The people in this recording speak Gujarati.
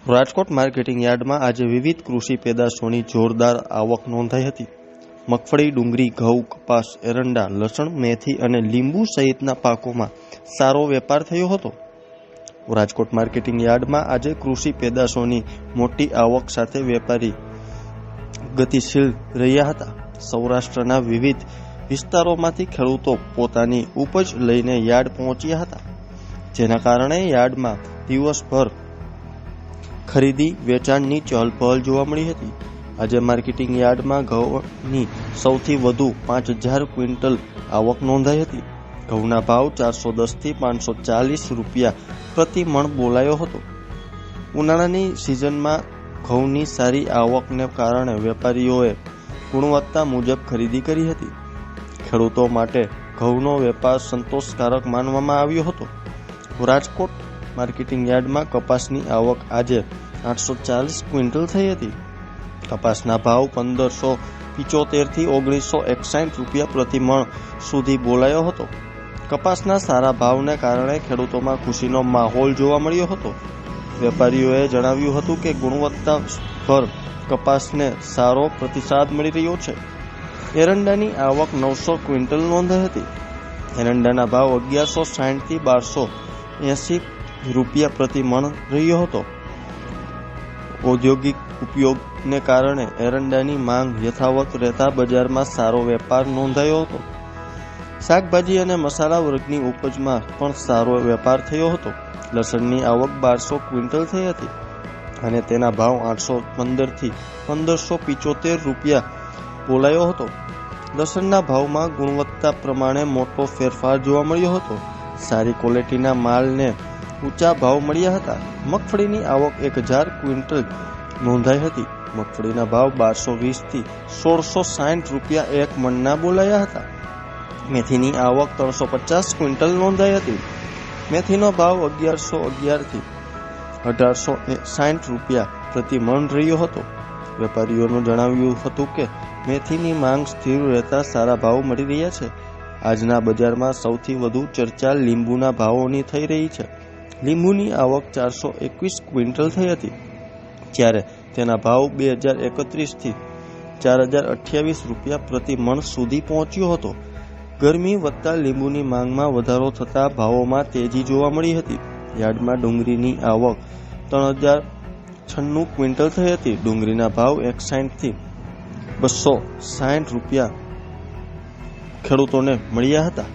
રાજકોટ માર્કેટિંગ યાર્ડમાં આજે વિવિધ કૃષિ પેદાશોની જોરદાર આવક નોંધાઈ હતી. મગફળી, ડુંગળી, ઘઉં, કપાસ, એરંડા, લસણ, મેથી અને લીંબુ સહિતના પાકોમાં સારો વેપાર થયો હતો. રાજકોટ માર્કેટિંગ યાર્ડમાં આજે કૃષિ પેદાશોની મોટી આવક સાથે વેપારી ગતિશીલ રહ્યા હતા. સૌરાષ્ટ્રના વિવિધ વિસ્તારોમાંથી ખેડૂતો પોતાની ઉપજ લઈને યાર્ડ પહોંચ્યા હતા, જેના કારણે યાર્ડમાં દિવસભર ખરીદી વેચાણની ચહલપહલ જોવા મળી હતી. આજે માર્કેટિંગ યાર્ડમાં ઘઉંની સૌથી વધુ 5,000 ક્વિન્ટલ આવક નોંધાઈ હતી. ઘઉંના ભાવ 410 થી 540 રૂપિયા પ્રતિ મણ બોલાયો હતો. ઉનાળાની સિઝનમાં ઘઉંની સારી આવકને કારણે વેપારીઓએ ગુણવત્તા મુજબ ખરીદી કરી હતી. ખેડૂતો માટે ઘઉંનો વેપાર સંતોષકારક માનવામાં આવ્યો હતો. રાજકોટ માર્કેટિંગ યાર્ડમાં કપાસની આવક આજે 840 ક્વિન્ટલ થઈ હતી. કપાસના ભાવ 1,575 થી 1,961 રૂપિયા પ્રતિ મણ સુધી બોલાયો હતો. કપાસના સારા ભાવને કારણે ખેડૂતોમાં ખુશીનો માહોલ જોવા મળ્યો હતો. વેપારીઓએ જણાવ્યું હતું કે ગુણવત્તાસભર કપાસને સારો પ્રતિસાદ મળી રહ્યો છે. એરંડાની આવક 900 ક્વિન્ટલ નોંધાઈ હતી. એરંડાના ભાવ 1,160 થી 1,280 રૂપિયા પ્રતિ મણ રહ્યો હતો. ઔદ્યોગિક ઉપયોગને કારણે એરંડાની માંગ યથાવત રહેતા બજારમાં સારો વેપાર નોંધાયો હતો. શાકભાજી અને મસાલા વર્ગની ઉપજમાં પણ સારો વેપાર થયો હતો. લસણની આવક 1,200 ક્વિન્ટલ થઈ હતી અને તેના ભાવ 815 થી 1,575 રૂપિયા બોલાયો હતો. લસણના ભાવમાં ગુણવત્તા પ્રમાણે મોટો ફેરફાર જોવા મળ્યો હતો. સારી ક્વોલિટીના માલને ઊંચા ભાવ મળ્યા હતા. મગફળીની આવક 1,000 ક્વિન્ટલ નોંધાઈ હતી. મગફળીના ભાવ 1,220 થી 1,660 રૂપિયા એક મણના બોલાયા હતા. મેથીની આવક 350 ક્વિન્ટલ નોંધાઈ હતી. મેથીનો ભાવ 1,111 થી 1,860 રૂપિયા પ્રતિ મણ રહ્યો હતો. વેપારીઓનું જણાવ્યું હતું કે મેથીની માંગ સ્થિર રહેતા સારા ભાવ મળી રહ્યા છે. આજના બજારમાં સૌથી વધુ ચર્ચા લીંબુના ભાવોની થઈ રહી છે. લીંબુની આવક 421 ક્વિન્ટલ થઈ હતી, જ્યારે તેના ભાવ 2,031 થી 4,028 રૂપિયા પ્રતિ મણ સુધી પહોંચ્યો હતો. ગરમી વધતા લીંબુની માંગમાં વધારો થતા ભાવોમાં તેજી જોવા મળી હતી. યાર્ડમાં ડુંગળીની આવક 3,096 ક્વિન્ટલ થઈ હતી. ડુંગળીના ભાવ 160 થી 260 રૂપિયા ખેડૂતોને મળ્યા હતા.